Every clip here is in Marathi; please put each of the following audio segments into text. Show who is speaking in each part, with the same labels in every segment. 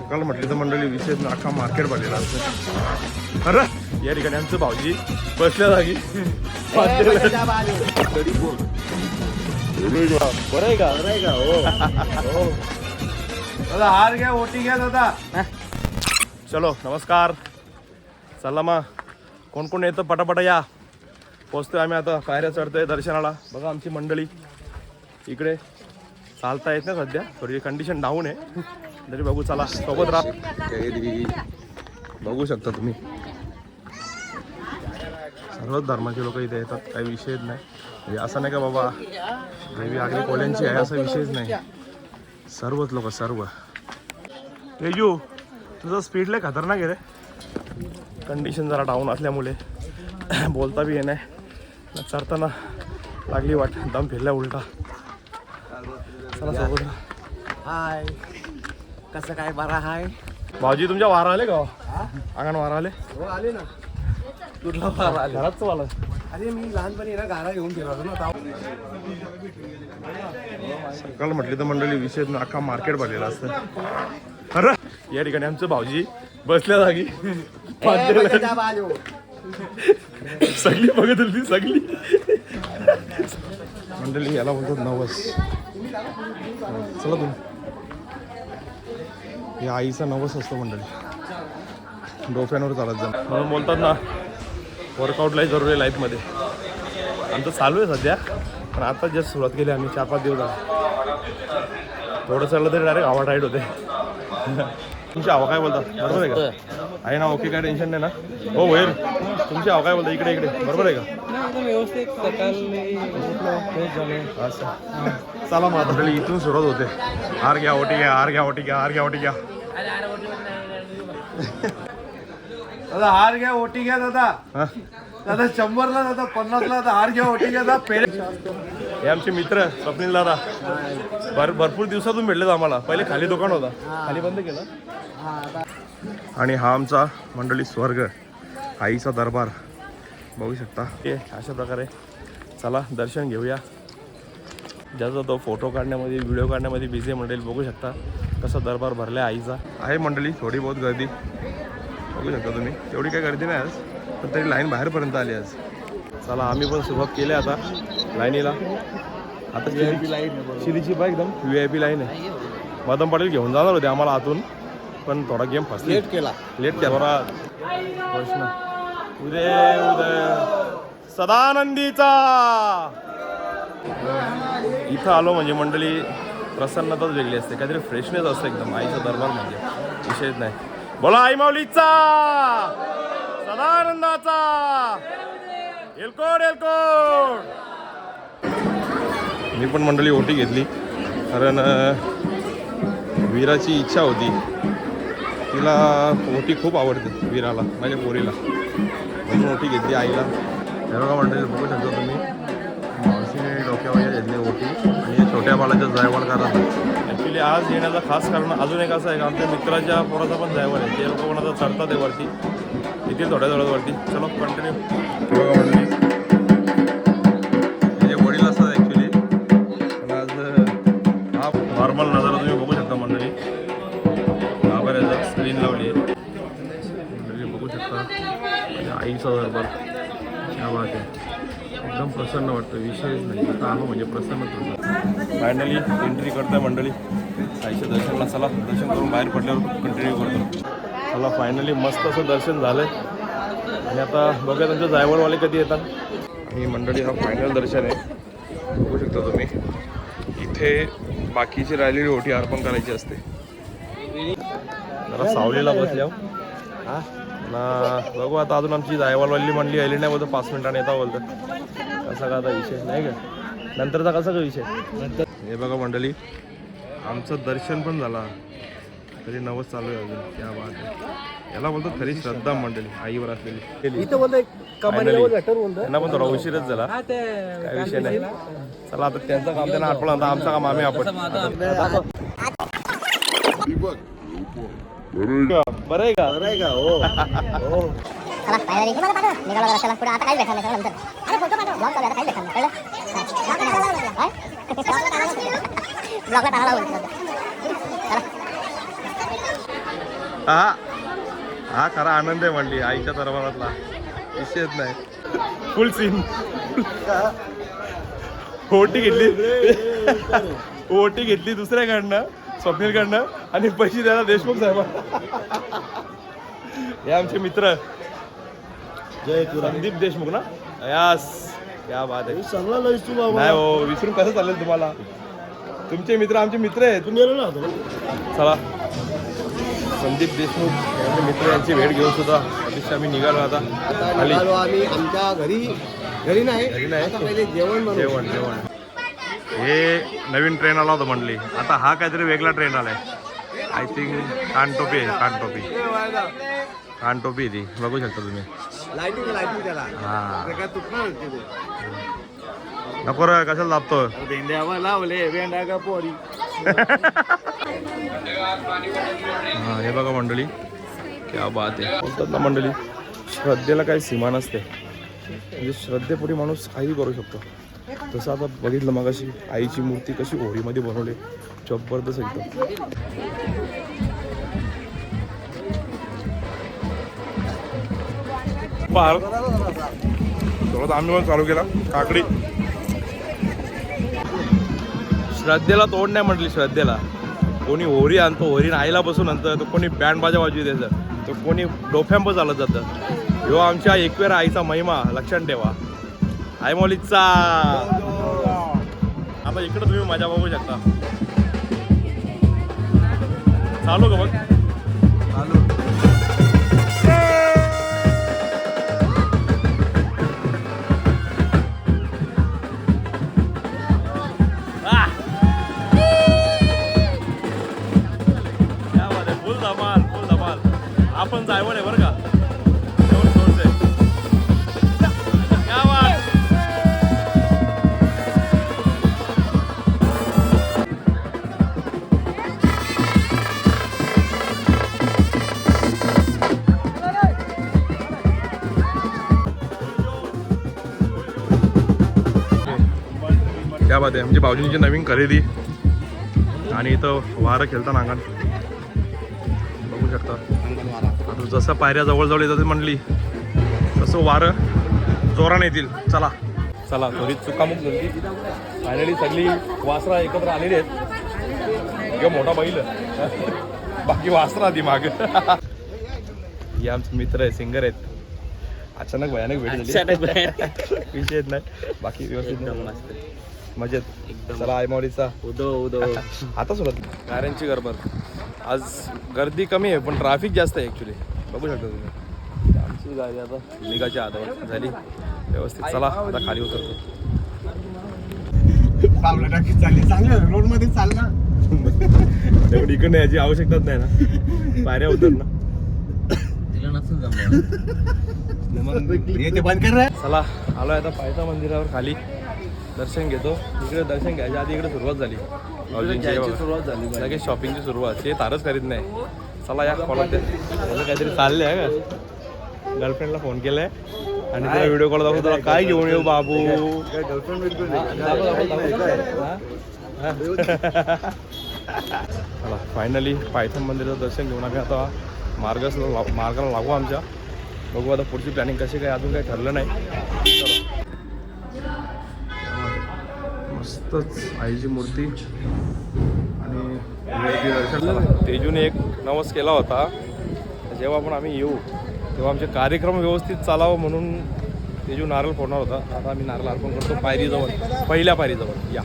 Speaker 1: सकाळ म्हटली तर मंडळी विशेष अख्खा मार्केट भरलेला असतं. अरे या ठिकाणी आमचं भाऊजी बसल्या जागी बरं आहे का हो दादा हार घ्या ओटी घ्या दादा. चलो नमस्कार. चला मग कोण कोण येतं पटापटा या. पोचतोय आम्ही आता पायऱ्या चढतोय दर्शनाला. बघा आमची मंडळी इकडे चालता येत नाही सध्या, थोडी कंडिशन डाऊन आहे तरी बघू चला सोबत राहा. बघू शकता तुम्ही सर्वच धर्माचे लोक इथे येतात, काही विषयच नाही. म्हणजे असं नाही का बाबा देवी आगरी कोल्यांची आहे असा विषयच नाही, सर्वच लोक सर्व. तेजू तुझं स्पीड लय खतरनाक आहे रे. कंडिशन जरा डाऊन असल्यामुळे बोलता बी नाही, चढताना लागली वाट दम फिरल्या उलटा. चला सोबत.
Speaker 2: हाय कसं काय बरा हाय
Speaker 1: भाऊजी तुमच्या वारा आले का अंगण वारा आले?
Speaker 2: हो आले ना. कुठला वारा आले?
Speaker 1: घरात वाला.
Speaker 2: अरे मी लहानपणी ना गारा घेऊन फिरतो ना.
Speaker 1: सकाळ म्हटली तर मंडळी विशेष अख्खा मार्केट भरलेला असतं. अरे या ठिकाणी आमचं भाऊजी बसल्या जागी सगळी बघत होती सगळी मंडळी. याला बोलतात नवस. चला तुम्ही या आईचा नवस असतो मंडळी, डोक्यावर चालत जा म्हणून बोलतात ना. वर्कआउटलाही जरुरी आहे लाईफमध्ये. आमचं चालू आहे सध्या, पण आता जस्ट सुरुवात केली आम्ही 4-5 दिवस झाले. थोडं चाललं तरी डायरेक्ट हवा टाईट होते. तुमची हवा काय बोलतात बरोबर आहे का? आहे ना ओके, काय टेन्शन नाही ना? हो वैर तुमची हवा काय बोलता इकडे इकडे बरोबर आहे का?
Speaker 2: व्यवस्थित
Speaker 1: असं चला मग मंडळी इथून सुरुवात होते. हार घ्या ओटी घ्या, हार घ्या ओटी घ्या, हार घ्या ओटी घ्या.
Speaker 2: दादा हार घ्या ओटी घ्या दादा. दादा 100ला दादा 50ला दादा हार घ्या ओटी घ्या दादा.
Speaker 1: हे आमचे मित्र स्वप्नील दादा भरपूर दिवसातून भेटलेत आम्हाला. पहिले खाली दुकान होता, खाली बंद केलं. आणि हा आमचा मंडळी स्वर्ग, आईचा दरबार बघू शकता. हे अशा प्रकारे चला दर्शन घेऊया. ज्याचा तो फोटो काढण्यामध्ये व्हिडिओ काढण्यामध्ये बिझी मंडळी बघू शकता कसा दरबार भरला आईचा. आहे मंडळी थोडी बहुत गर्दी बघू शकता तुम्ही. एवढी काही गर्दी नाही आज, पण तरी लाईन बाहेरपर्यंत आली आज. चला आम्ही पण सुरुवात केली आता लाईनीला. आता शिरीची बा एकदम VIP लाईन आहे. मदन पाटील घेऊन जाणार होते आम्हाला आतून, पण थोडा गेम फसला. लेट केला प्रश्न. उदय उदय सदानंदीचा. इथं आलो म्हणजे मंडळी प्रसन्नताच वेगळी असते, काहीतरी फ्रेशनेस असतं एकदम. आईचा दरबार म्हणजे विषयच नाही. बोला आई माऊलीचा, सदानंदाचा. एलकोड एलकोड. मी पण मंडळी ओटी घेतली कारण वीराची इच्छा होती. तिला ओटी खूप आवडते वीराला, माझ्या पोरीला, म्हणून ओटी घेतली आईला. हे बघा मंडळी बघू शकता तुम्ही, मावशीने डोक्यावर घेतली ओटी आणि छोट्या बाळाच्या जायवाल करतात. ॲक्च्युली आज येण्याचं खास कारण अजून एक असं आहे का आमच्या मित्राच्या पोराचा पण जायवाल आहे. ते लोक पण आता चढतात आहे वरती, येतील थोड्या वरती. चलो कंटिन्यू. बघा मंडळी हे जे वडील असतात ॲक्च्युली, पण आज हा नॉर्मल नजारा तुम्ही बघू शकता मंडळी. गाभाऱ्याचा स्क्रीन लावली आहे मंडळी बघू शकता. आईचा दरबार क्या बात आहे. एकदम प्रसन्न वाटतं, विषयच नाही. आता आलो म्हणजे प्रसन्नच होतं. फायनली एंट्री करताय मंडळी आईच्या दर्शनाला. चला दर्शन करून बाहेर पडल्यावर कंटिन्यू करतो. चला फायनली मस्त असं दर्शन झालं आहे आणि आता बघा त्यांचे जायवळवाले कधी येतात. आणि मंडळी हा फायनल दर्शन आहे बघू शकता तुम्ही. इथे बाकीची राहिलेली ओटी अर्पण करायची असते. जरा सावलीला बसल्यावर ना बघू. आता अजून आमची जायवालवाली मंडळी आली नाही, बोलतो 5 मिनिटांनी येता बोलतं. कसा का आता विषय नाही का, नंतरचा कसा का विषय. हे बघा मंडळी आमचं दर्शन पण झाला, तरी नवस चालू आहे अजून. क्या बात आहे. याला बोलतो खरी श्रद्धा मंडळी आईवर असलेली. त्यांना पण थोडा उशीरच झाला, काय विषय नाही. चला आता त्यांचं काम त्यांना आठवलं, आता आमचं काम आम्ही आपण. बरं आहे का?
Speaker 3: चला फायनली निघाला रस्त्याला. पुढे आता काही भेटणार नाही नंतर. ब्लॉग चालू आता काही भेटणार नाही ब्लॉगला टाळा लावून.
Speaker 1: हा हा खरा आनंद आहे म्हणली आईच्या दरबारातला विषयच नाही. Full scene. ओटी घेतली दुसऱ्याकडनं स्वप्नीलकडनं आणि पैसे द्यायला देशमुख साहेब. हे आमचे मित्र संदीप देशमुख ना. यास क्या बात आहे. नाही हो विसरून कसं चालेल तुम्हाला. तुमचे मित्र आमचे मित्र आहेत. चला संदीप देशमुख यांचे मित्र यांची भेट घेऊन सुद्धा अतिशय आम्ही निघालो आता खाली.
Speaker 2: आम्ही आमच्या घरी नाही आता पहिले जेवण
Speaker 1: जेवण. हे नवीन ट्रेन आला होता म्हणली. आता हा काहीतरी वेगळा ट्रेन आलाय. आय थिंक कानटोपी आहे. कानटोपी ती बघू शकता तुम्ही.
Speaker 2: लाईटिंग त्याला
Speaker 1: हा
Speaker 2: काय तुटणार
Speaker 1: नको रे कशाला दाबतो.
Speaker 2: भेंड्यावर लावले भेंडा का पोरी.
Speaker 1: हा हे बघा मंडळी क्या बात आहे. बोलतात ना मंडळी श्रद्धेला काही सीमा नसते. म्हणजे श्रद्धेपुढे माणूस काही करू शकतो. तसं आता बघितलं मग अशी आईची मूर्ती कशी होळीमध्ये बनवली जबरदस्त एकदम. थोडं आम्ही पण चालू केला काकडी. श्रद्धेला तोड नाही म्हटली. श्रद्धेला कोणी होरी आणतो होरीन आईला बसून आणतं. तो कोणी बँड बाजा वाजवी द्यायचं. तो कोणी डोफ्यांप चालत जातं. ह्यो आमच्या एकवेर आईचा महिमा लक्षात ठेवा. आई मौलीचा. आता इकडं तुम्ही मजा बघू शकता. चालू का बघ. आपण जायवर आहे बरं का. एवढं सोडतंय. क्या बात. क्या बात आहे. आमची भाऊजींची नवीन खरेदी आणि इथं वारं खेळताना अंगण बघू शकता. जसं पायऱ्या जवळ येतात म्हणली तसं वारं जोराने येतील. चला थोडी चुकामुक झाली. फायनली सगळी वासरा एकत्र आलेली आहेत. किंवा मोठा बैल बाकी वासरा ती माग. हे आमचे मित्र आहे सिंगर आहेत. अचानक भयानक भेट झाली. विषय नाही बाकी व्यवस्थित मजेत. चला आई मौलीचा उदो आता सुरुवात. गाड्यांची गडबड आज गर्दी कमी आहे पण ट्रॅफिक जास्त आहे ॲक्च्युली बघू शकता तुम्ही. आमची गाडी आता निघायच्या आधार झाली व्यवस्थित. चला आता खाली उतरतो.
Speaker 2: चांगलं रोड मध्ये चाल ना.
Speaker 1: तेवढी इकडे यायची आवश्यकताच नाही ना. पायऱ्या उतर ना.
Speaker 2: बंद कर.
Speaker 1: चला आलो आता पायथा मंदिरावर खाली दर्शन घेतो. इकडे दर्शन घ्यायच्या आधी इकडे सुरुवात झाली.
Speaker 2: सुरुवात झाली
Speaker 1: लगेच शॉपिंगची सुरुवात. ते तारच करीत नाही. चला या कॉलात त्याचं काहीतरी चाललंय आहे का. गर्लफ्रेंडला फोन केलाय आणि त्याला व्हिडिओ कॉल दाखवतो. तुला काय घेऊन येऊ बाबू. चला फायनली पायथन मंदिराचं दर्शन घेऊन आम्ही आता मार्गाला लागू आमच्या. बघू आता पुढची प्लॅनिंग कशी काय अजून काही ठरलं नाही. मस्तच आईची मूर्ती आणि दर्शन. तेजूने एक नवस केला होता जेव्हा पण आम्ही येऊ तेव्हा आमचे कार्यक्रम व्यवस्थित चालावं म्हणून तेजू नारळ फोडणार होता. आता आम्ही नारळ अर्पण करतो पायरीजवळ पहिल्या पायरीजवळ. या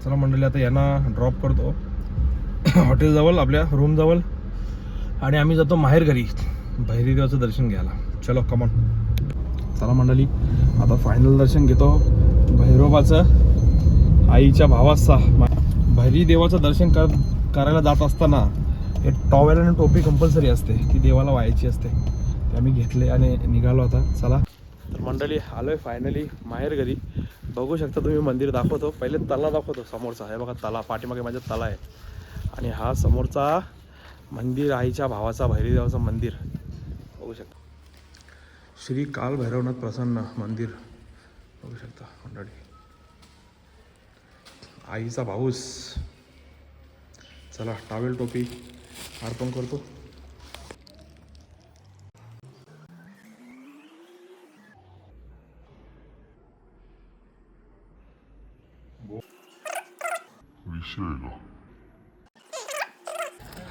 Speaker 1: चला मंडळी आता यांना ड्रॉप करतो हॉटेलजवळ आपल्या रूमजवळ आणि आम्ही जातो माहेर घरी भैरीदेवाचं दर्शन घ्यायला. चलो कमॉन. चला मंडळी आता फायनल दर्शन घेतो भैरोबाचं आईच्या भावाचा. भैरीदेवाचं दर्शन करायला जात असताना हे टॉवेल आणि टोपी कंपल्सरी असते ती देवाला व्हायची असते. ते आम्ही घेतले आणि निघालो आता. चला तर मंडळी आलोय फायनली माहेर घरी. बघू शकता तुम्ही मंदिर दाखवतो. पहिले तला दाखवतो समोरचा. हे बघा तला पाठीमागे माझ्या तला आहे आणि हा समोरचा मंदिर आईच्या भावाचा भैरवदेवाचं मंदिर बघू शकता. श्री काल भैरवनाथ प्रसन्न मंदिर बघू शकता मंडळी. आईचा भाऊस. चला टावेल टोपी अर्पण करतो.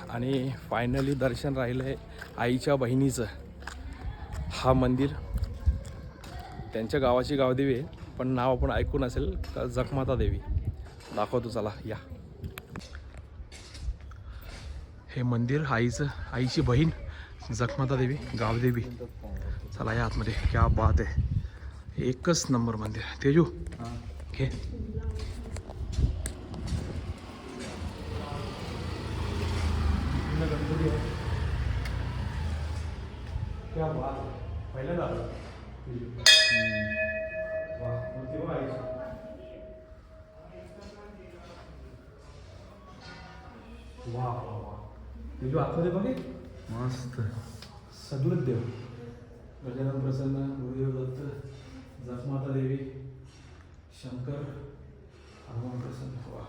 Speaker 1: आणि फायनली दर्शन राहिलं आहे आईच्या बहिणीचं. हा मंदिर त्यांच्या गावाची गावदेवी आहे, पण नाव आपण ऐकून असेल का जगमाता देवी. दाखवतो चला या. हे मंदिर आईची बहीण जगमाता देवी गावदेवी. चला या आतमध्ये. क्या बात आहे. एकच नंबर मंदिर. तेजू घे. क्या बात आहे. पहिल्यांदा वा वा वा. तेजू आतमध्ये बघे.
Speaker 2: मस्त.
Speaker 1: सगळंच देव. गजानन प्रसन्न, गुरुदेव दत्त, जगमाता देवी, शंकर, हनुमान प्रसन्न. वा.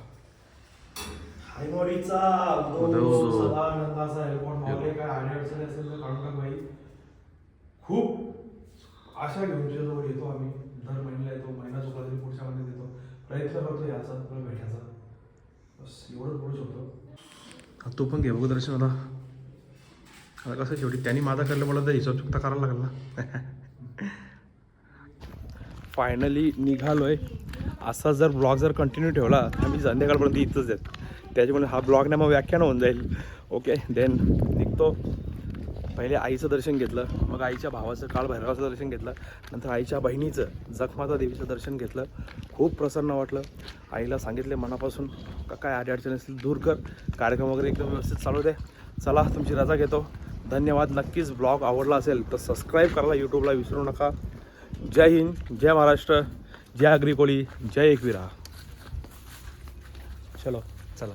Speaker 1: हायमोडीचा सदानंदाचा एअरपोर्ट मावले. काय अडचणी असेल तर काढून टाक भाई. खूप आशा घेऊन तुझ्याजवळ येतो आम्ही. दर महिन्याला येतो. महिना चुकला तरी पुढच्या महिन्यात येतो. प्रयत्न करतो याचा तुला भेटायचा. बस एवढंच बोलू शकतो. तू पण घे बघू दर्शन. आता कसं शेवटी त्यांनी माझा करलं मला तर हिशोब चुकता करायला लागला ना. फायनली निघालोय. असा जर ब्लॉग जर कंटिन्यू ठेवला तर मी संध्याकाळपर्यंत इथंच आहेत. त्याच्यामुळे हा ब्लॉग नाही मग व्याख्यान होऊन जाईल. ओके देन निघतो. पहिले आईचं दर्शन घेतलं, मग आईच्या भावाचं काळ भैरवाचं दर्शन घेतलं, नंतर आईच्या बहिणीचं जगमाता देवीचं दर्शन घेतलं. खूप प्रसन्न वाटलं. आईला सांगितले मनापासून का काय अडचणी असतील दूर कर. कार्यक्रम वगैरे एकदम व्यवस्थित चालू दे. चला तुमची रजा घेतो. धन्यवाद. नक्कीच ब्लॉग आवडला असेल तर सबस्क्राईब करायला यूट्यूबला विसरू नका. जय हिंद, जय महाराष्ट्र, जय अग्री कोळी, जय एकविरा. चलो चला.